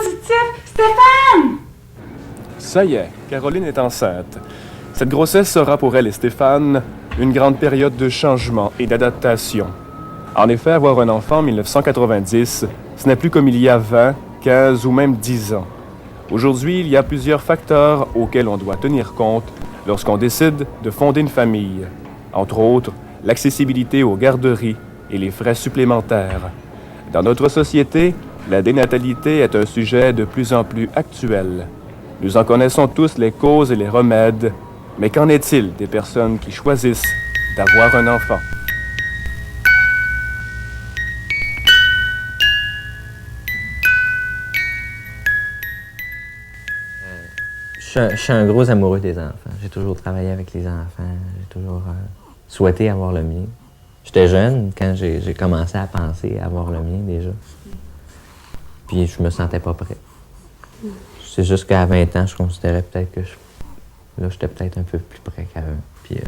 positif! Stéphane! Ça y est, Caroline est enceinte. Cette grossesse sera pour elle et Stéphane une grande période de changement et d'adaptation. En effet, avoir un enfant en 1990, ce n'est plus comme il y a 20, 15 ou même 10 ans. Aujourd'hui, il y a plusieurs facteurs auxquels on doit tenir compte lorsqu'on décide de fonder une famille. Entre autres, l'accessibilité aux garderies et les frais supplémentaires. Dans notre société, la dénatalité est un sujet de plus en plus actuel. Nous en connaissons tous les causes et les remèdes, mais qu'en est-il des personnes qui choisissent d'avoir un enfant? Je suis un gros amoureux des enfants. J'ai toujours travaillé avec les enfants. J'ai toujours souhaité avoir le mien. J'étais jeune quand j'ai commencé à penser à avoir le mien déjà. Puis je me sentais pas prêt. C'est juste qu'à 20 ans, je considérais peut-être que j'étais peut-être un peu plus prêt qu'avant. Puis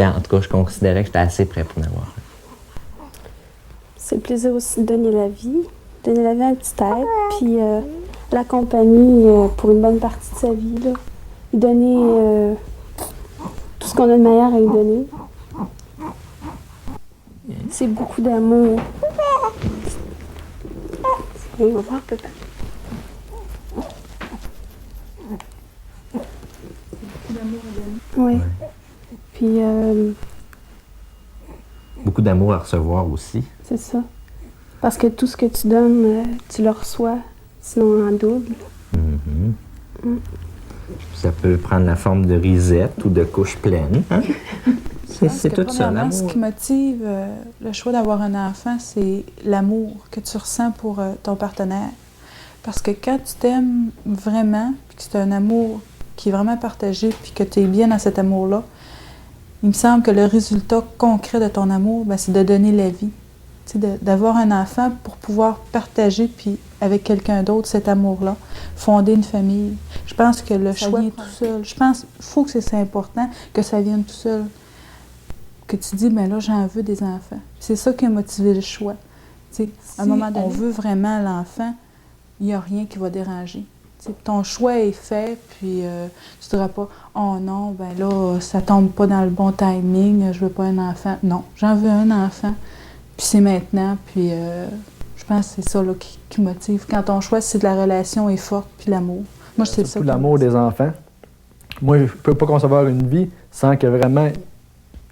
en tout cas, je considérais que j'étais assez prêt pour en avoir un. C'est le plaisir aussi de donner la vie à un petit être, puis l'accompagner pour une bonne partie de sa vie, là. Lui donner tout ce qu'on a de meilleur à lui donner. C'est beaucoup d'amour. On va voir, papa. Beaucoup d'amour à donner. Oui. Puis... beaucoup d'amour à recevoir aussi. C'est ça. Parce que tout ce que tu donnes, tu le reçois, sinon en double. Ça peut prendre la forme de risette ou de couche pleine. Hein? C'est tout ça, l'amour. Ce qui motive le choix d'avoir un enfant, c'est l'amour que tu ressens pour ton partenaire. Parce que quand tu t'aimes vraiment, puis que c'est un amour qui est vraiment partagé, puis que tu es bien dans cet amour-là, il me semble que le résultat concret de ton amour, c'est de donner la vie. D'avoir un enfant pour pouvoir partager, puis avec quelqu'un d'autre, cet amour-là, fonder une famille. Je pense que le choix vient tout seul. Je pense qu'il faut que c'est important que ça vienne tout seul. Que tu dis, là, j'en veux des enfants. C'est ça qui a motivé le choix. À un moment donné, on veut vraiment l'enfant, il n'y a rien qui va déranger. Ton choix est fait, puis tu ne diras pas « Oh non, là, ça tombe pas dans le bon timing, je veux pas un enfant. » Non, j'en veux un enfant, puis c'est maintenant, puis je pense que c'est ça là, qui motive. Quand ton choix, c'est de la relation est forte, puis l'amour. Moi, c'est ça. Surtout l'amour des enfants. Moi, je ne peux pas concevoir une vie sans que vraiment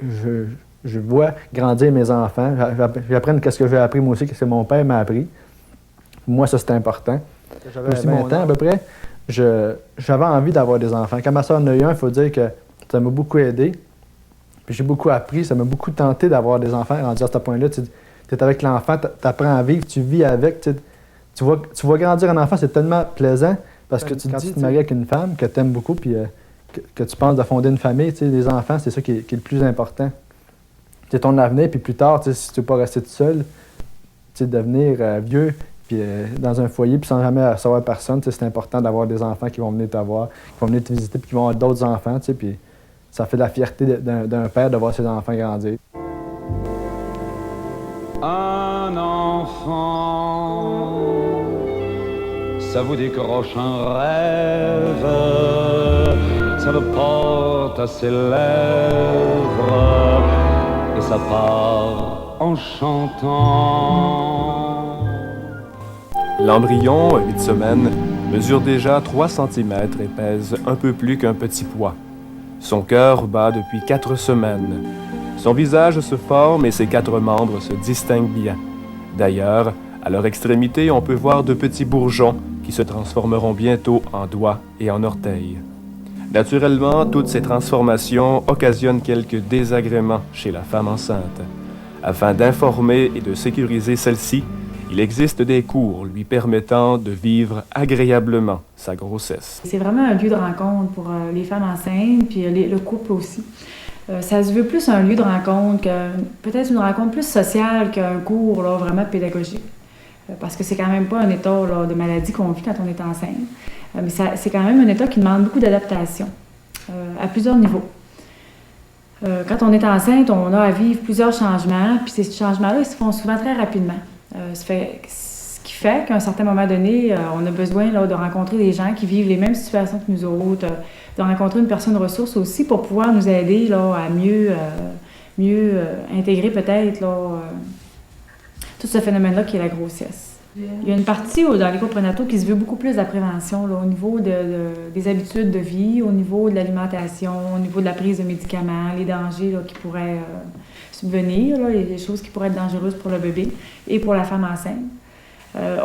je vois grandir mes enfants. J'apprenne ce que j'ai appris moi aussi, ce que mon père m'a appris. Moi, ça, c'est important. J'avais aussi mon temps, à peu près, j'avais envie d'avoir des enfants. Quand ma soeur en a eu un, il faut dire que ça m'a beaucoup aidé. Puis j'ai beaucoup appris, ça m'a beaucoup tenté d'avoir des enfants. Rendu à ce point-là, tu es avec l'enfant, tu apprends à vivre, tu vis avec. Tu vois grandir un enfant, c'est tellement plaisant parce que quand tu te maries avec une femme que tu aimes beaucoup puis que tu penses de fonder une famille, les enfants, c'est ça qui est le plus important. C'est ton avenir, puis plus tard, si tu ne veux pas rester tout seul, devenir vieux, puis dans un foyer, puis sans jamais recevoir personne, c'est important d'avoir des enfants qui vont venir te voir, qui vont venir te visiter, puis qui vont avoir d'autres enfants, puis ça fait de la fierté d'un père de voir ses enfants grandir. Un enfant, ça vous décroche un rêve, ça le porte à ses lèvres, et ça part en chantant. L'embryon, à 8 semaines, mesure déjà 3 cm et pèse un peu plus qu'un petit pois. Son cœur bat depuis 4 semaines. Son visage se forme et ses 4 membres se distinguent bien. D'ailleurs, à leur extrémité, on peut voir de petits bourgeons qui se transformeront bientôt en doigts et en orteils. Naturellement, toutes ces transformations occasionnent quelques désagréments chez la femme enceinte. Afin d'informer et de sécuriser celle-ci, il existe des cours lui permettant de vivre agréablement sa grossesse. C'est vraiment un lieu de rencontre pour les femmes enceintes, puis le couple aussi. Ça se veut plus un lieu de rencontre, peut-être une rencontre plus sociale qu'un cours là, vraiment pédagogique. Parce que c'est quand même pas un état là, de maladie qu'on vit quand on est enceinte. Mais c'est quand même un état qui demande beaucoup d'adaptation, à plusieurs niveaux. Quand on est enceinte, on a à vivre plusieurs changements, puis ces changements-là, ils se font souvent très rapidement. Ce qui fait qu'à un certain moment donné, on a besoin là, de rencontrer des gens qui vivent les mêmes situations que nous autres, de rencontrer une personne ressource aussi pour pouvoir nous aider là, à mieux intégrer peut-être là, tout ce phénomène-là qui est la grossesse. Il y a une partie dans les cours prénataux qui se veut beaucoup plus de la prévention là, au niveau des habitudes de vie, au niveau de l'alimentation, au niveau de la prise de médicaments, les dangers là, qui pourraient subvenir, là, les choses qui pourraient être dangereuses pour le bébé et pour la femme enceinte.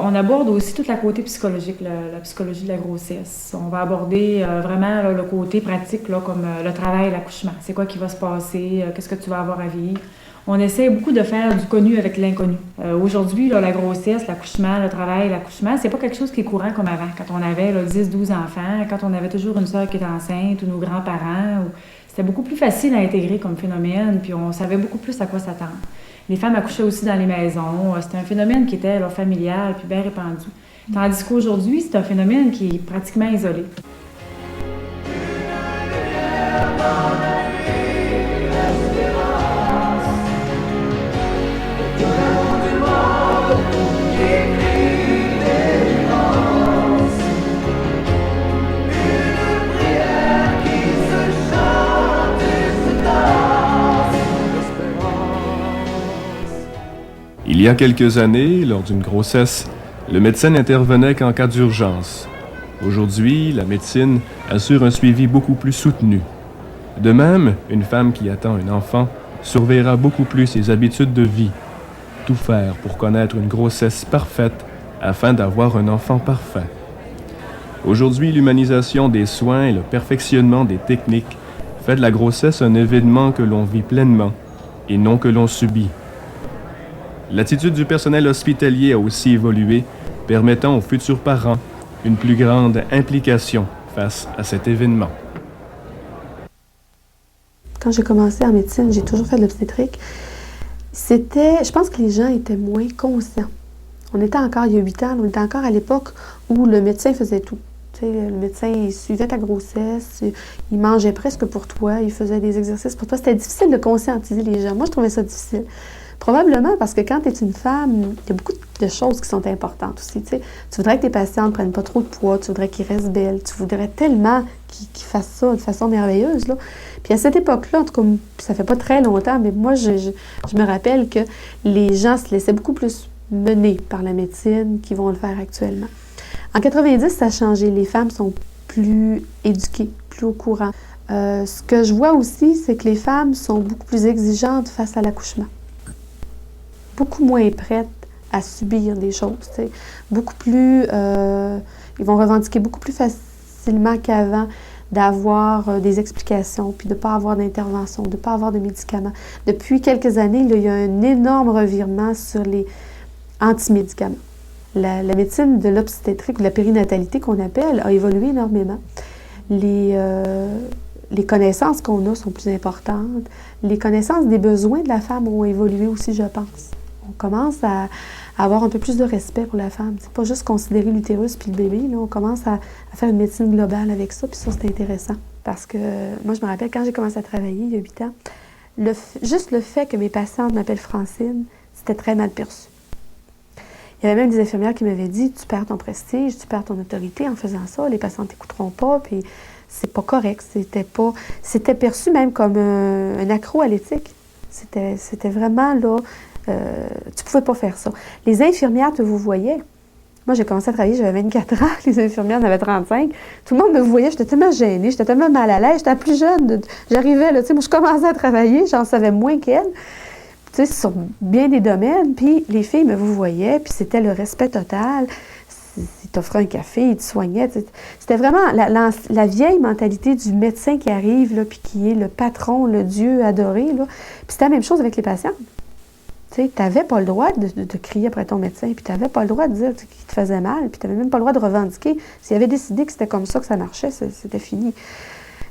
On aborde aussi toute la côté psychologique, la psychologie de la grossesse. On va aborder vraiment là, le côté pratique, là, comme le travail, l'accouchement. C'est quoi qui va se passer? Qu'est-ce que tu vas avoir à vivre? On essaie beaucoup de faire du connu avec l'inconnu. Aujourd'hui, là, la grossesse, l'accouchement, le travail, l'accouchement, c'est pas quelque chose qui est courant comme avant. Quand on avait 10-12 enfants, quand on avait toujours une sœur qui était enceinte ou nos grands-parents, c'était beaucoup plus facile à intégrer comme phénomène, puis on savait beaucoup plus à quoi s'attendre. Les femmes accouchaient aussi dans les maisons. C'était un phénomène qui était là, familial puis bien répandu. Tandis qu'aujourd'hui, c'est un phénomène qui est pratiquement isolé. Il y a quelques années, lors d'une grossesse, le médecin n'intervenait qu'en cas d'urgence. Aujourd'hui, la médecine assure un suivi beaucoup plus soutenu. De même, une femme qui attend un enfant surveillera beaucoup plus ses habitudes de vie. Tout faire pour connaître une grossesse parfaite afin d'avoir un enfant parfait. Aujourd'hui, l'humanisation des soins et le perfectionnement des techniques fait de la grossesse un événement que l'on vit pleinement et non que l'on subit. L'attitude du personnel hospitalier a aussi évolué, permettant aux futurs parents une plus grande implication face à cet événement. Quand j'ai commencé en médecine, j'ai toujours fait de l'obstétrique. Je pense que les gens étaient moins conscients. On était encore, il y a 8 ans, on était encore à l'époque où le médecin faisait tout. Tu sais, le médecin, il suivait ta grossesse, il mangeait presque pour toi, il faisait des exercices pour toi. C'était difficile de conscientiser les gens. Moi, je trouvais ça difficile. Probablement parce que quand tu es une femme, il y a beaucoup de choses qui sont importantes aussi. Tu sais. Tu voudrais que tes patients ne prennent pas trop de poids, tu voudrais qu'ils restent belles, tu voudrais tellement qu'ils fassent ça de façon merveilleuse. Là. Puis à cette époque-là, en tout cas, ça fait pas très longtemps, mais moi, je me rappelle que les gens se laissaient beaucoup plus mener par la médecine qu'ils vont le faire actuellement. En 90, ça a changé. Les femmes sont plus éduquées, plus au courant. Ce que je vois aussi, c'est que les femmes sont beaucoup plus exigeantes face à l'accouchement. Beaucoup moins prêtes à subir des choses. T'sais. Beaucoup plus... ils vont revendiquer beaucoup plus facilement qu'avant d'avoir des explications, puis de ne pas avoir d'intervention, de ne pas avoir de médicaments. Depuis quelques années, là, il y a un énorme revirement sur les antimédicaments. La médecine de l'obstétrique, de la périnatalité qu'on appelle, a évolué énormément. Les connaissances qu'on a sont plus importantes. Les connaissances des besoins de la femme ont évolué aussi, je pense. On commence à avoir un peu plus de respect pour la femme. C'est pas juste considérer l'utérus puis le bébé. Là. On commence à faire une médecine globale avec ça, puis ça, c'est intéressant. Parce que moi, je me rappelle, quand j'ai commencé à travailler, il y a 8 ans, juste le fait que mes patientes m'appellent Francine, c'était très mal perçu. Il y avait même des infirmières qui m'avaient dit « Tu perds ton prestige, tu perds ton autorité en faisant ça, les patients t'écouteront pas, puis c'est pas correct. » C'était perçu même comme un accro à l'éthique. C'était vraiment là... tu pouvais pas faire ça. Les infirmières te vous voyaient. Moi, j'ai commencé à travailler, j'avais 24 ans, les infirmières en avaient 35. Tout le monde me voyait, j'étais tellement gênée, j'étais tellement mal à l'aise, j'étais plus jeune. J'arrivais, là, tu sais, moi, je commençais à travailler, j'en savais moins qu'elles. Tu sais, sur bien des domaines, puis les filles me vous voyaient, puis c'était le respect total. Ils t'offraient un café, ils te soignaient. C'était vraiment la vieille mentalité du médecin qui arrive, là, puis qui est le patron, le Dieu adoré. Là. Puis c'était la même chose avec les patients. Tu n'avais pas le droit de crier après ton médecin, puis tu n'avais pas le droit de dire qu'il te faisait mal, puis tu n'avais même pas le droit de revendiquer. S'il avait décidé que c'était comme ça que ça marchait, c'était fini.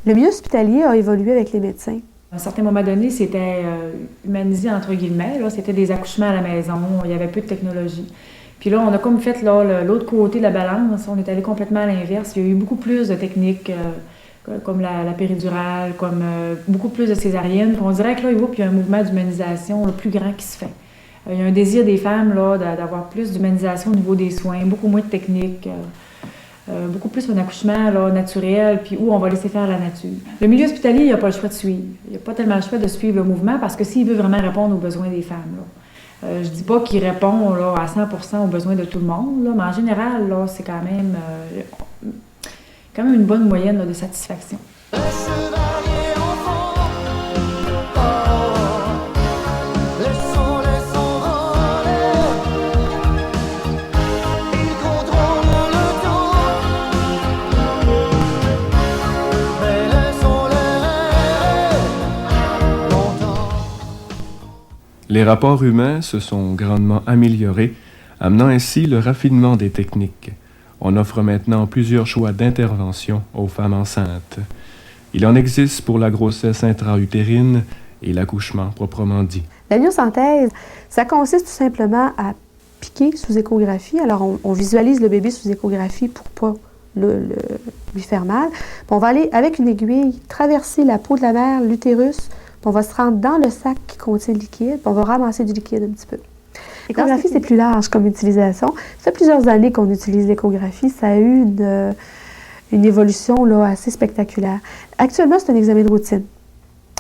Le milieu hospitalier a évolué avec les médecins. À un certain moment donné, c'était humanisé, entre guillemets. Là, c'était des accouchements à la maison, il y avait peu de technologie. Puis là, on a comme fait l'autre côté de la balance, on est allé complètement à l'inverse. Il y a eu beaucoup plus de techniques, comme la péridurale, comme beaucoup plus de césarienne. Puis on dirait que là, il y a un mouvement d'humanisation le plus grand qui se fait. Il y a un désir des femmes là, d'avoir plus d'humanisation au niveau des soins, beaucoup moins de techniques, beaucoup plus un accouchement là, naturel, puis où on va laisser faire la nature. Le milieu hospitalier, il n'a pas le choix de suivre. Il n'a pas tellement le choix de suivre le mouvement parce que s'il veut vraiment répondre aux besoins des femmes. Là. Je ne dis pas qu'il répond là, à 100% aux besoins de tout le monde, là, mais en général, là, c'est quand même une bonne moyenne là, de satisfaction. Les rapports humains se sont grandement améliorés, amenant ainsi le raffinement des techniques. On offre maintenant plusieurs choix d'intervention aux femmes enceintes. Il en existe pour la grossesse intra-utérine et l'accouchement proprement dit. La myosynthèse, ça consiste tout simplement à piquer sous échographie. Alors, on visualise le bébé sous échographie pour pas lui faire mal. Puis on va aller, avec une aiguille, traverser la peau de la mère, l'utérus, puis on va se rendre dans le sac qui contient le liquide, puis on va ramasser du liquide un petit peu. L'échographie, c'est plus large comme utilisation. Ça fait plusieurs années qu'on utilise l'échographie. Ça a eu une évolution là, assez spectaculaire. Actuellement, c'est un examen de routine.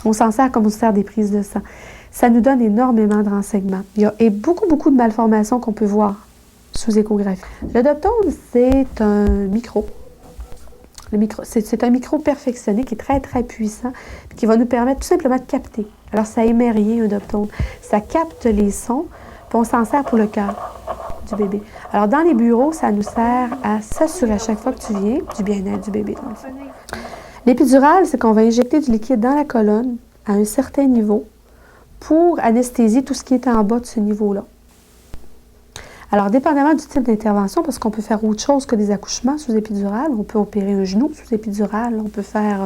On s'en sert comme on se sert des prises de sang. Ça nous donne énormément de renseignements. Il y a beaucoup de malformations qu'on peut voir sous échographie. Le Doptone, c'est un micro. C'est un micro perfectionné qui est très, très puissant et qui va nous permettre tout simplement de capter. Alors, ça émet rien, un Doptone. Ça capte les sons, puis on s'en sert pour le cœur du bébé. Alors, dans les bureaux, ça nous sert à s'assurer à chaque fois que tu viens du bien-être du bébé, dans le fond. L'épidural, c'est qu'on va injecter du liquide dans la colonne à un certain niveau pour anesthésier tout ce qui est en bas de ce niveau-là. Alors, dépendamment du type d'intervention, parce qu'on peut faire autre chose que des accouchements sous épidural, on peut opérer un genou sous épidural, on peut faire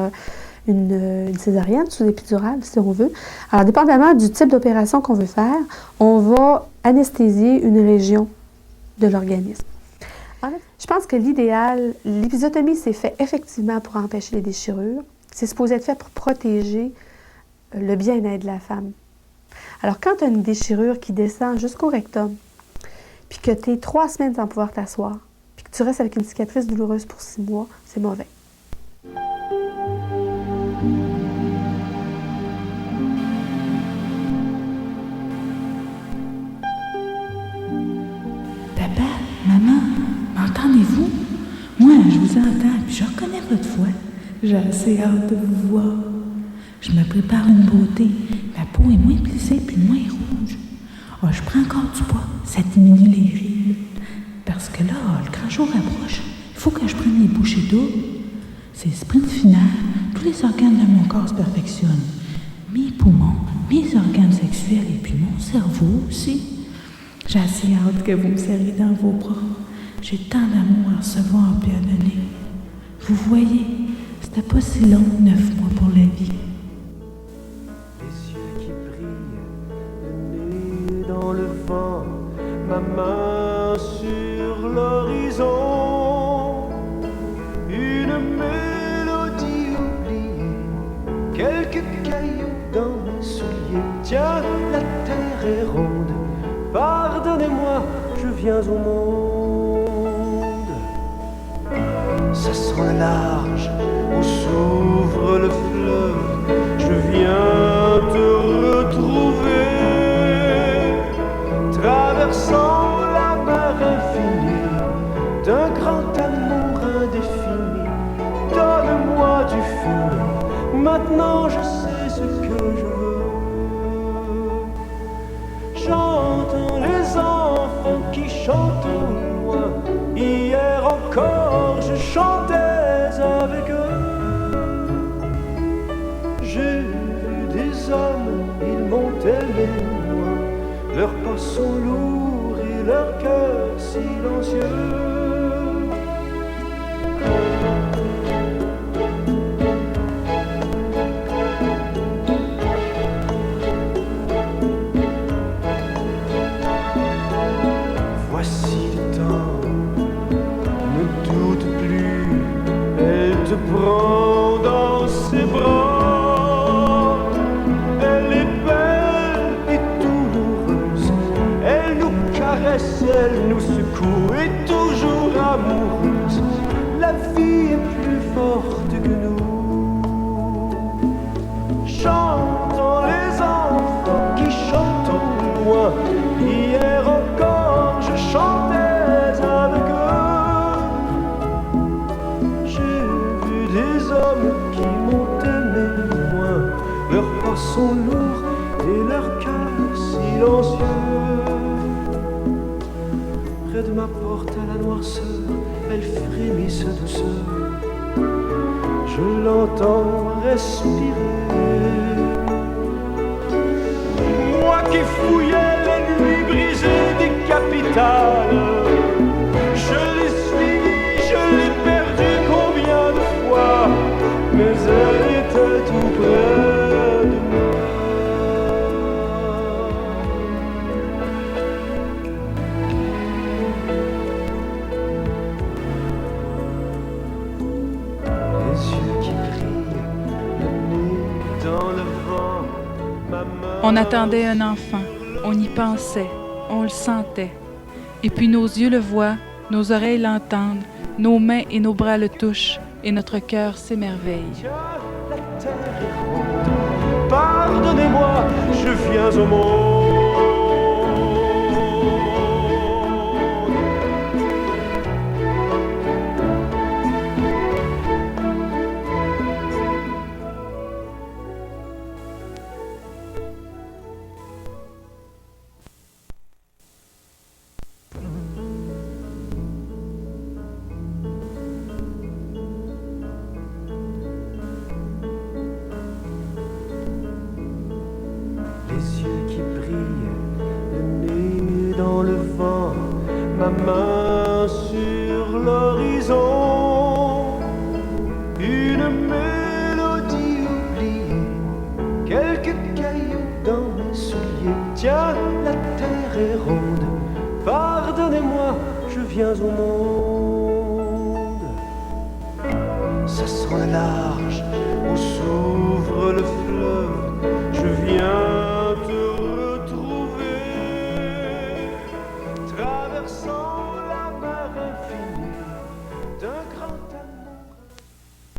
une césarienne sous épidural, si on veut. Alors, dépendamment du type d'opération qu'on veut faire, on va anesthésier une région de l'organisme. Je pense que l'idéal, l'épisiotomie, c'est fait effectivement pour empêcher les déchirures. C'est supposé être fait pour protéger le bien-être de la femme. Alors, quand tu as une déchirure qui descend jusqu'au rectum, puis que tu es 3 semaines sans pouvoir t'asseoir, puis que tu restes avec une cicatrice douloureuse pour 6 mois, c'est mauvais. Papa, maman, m'entendez-vous? Moi, je vous entends, puis je reconnais votre voix. J'ai assez hâte de vous voir. Je me prépare une beauté. Ma peau est moins plissée puis moins rouge. Oh, je prends encore du poids, ça diminue les rides. Parce que là, le grand jour approche. Il faut que je prenne les bouchées doubles. C'est le sprint final. Tous les organes de mon corps se perfectionnent. Mes poumons, mes organes sexuels et puis mon cerveau aussi. J'ai assez hâte que vous me serriez dans vos bras. J'ai tant d'amour à recevoir et à donner. Vous voyez, c'était pas si long, 9 mois pour la vie. Les yeux qui brillent, le nez dans le vent, ma main sur l'horizon. Une mélodie oubliée, quelques cailloux dans mes souliers. Tiens, la terre est ronde, pardonnez-moi, je viens au monde. Ça sent le large où s'ouvre le fleuve, je viens te retrouver. Traversant la mer infinie, d'un grand amour indéfini, donne-moi du feu, maintenant je sais ce que je veux. J'entends les enfants qui chantent au loin, hier encore je chantais avec eux. J'ai vu des hommes, ils m'ont aimé moi, leurs pas sont lourds et leur cœur silencieux. Voici le temps, ne doute plus, elle te prend dans ses bras. Elle est belle et douloureuse, sont lourds et leurs cœurs silencieux. Près de ma porte à la noirceur, elle frémit sa douceur. Je l'entends respirer. Moi qui fouillais les nuits brisées des capitales, je l'ai suivie, je l'ai perdue combien de fois, mais elle était tout près de moi. Les yeux qui brillent, le nez dans le vent, ma main. On attendait un enfant, on y pensait, on le sentait. Et puis nos yeux le voient, nos oreilles l'entendent, nos mains et nos bras le touchent, et notre cœur s'émerveille. La terre est ronde. Pardonnez-moi, je viens au monde. Les yeux qui brillent, le nez dans le vent, ma main sur l'horizon. Une mélodie oubliée, quelques cailloux dans mes souliers. Tiens, la terre est ronde, pardonnez-moi, je viens au monde. Ça sent le large où s'ouvre le fleuve, je viens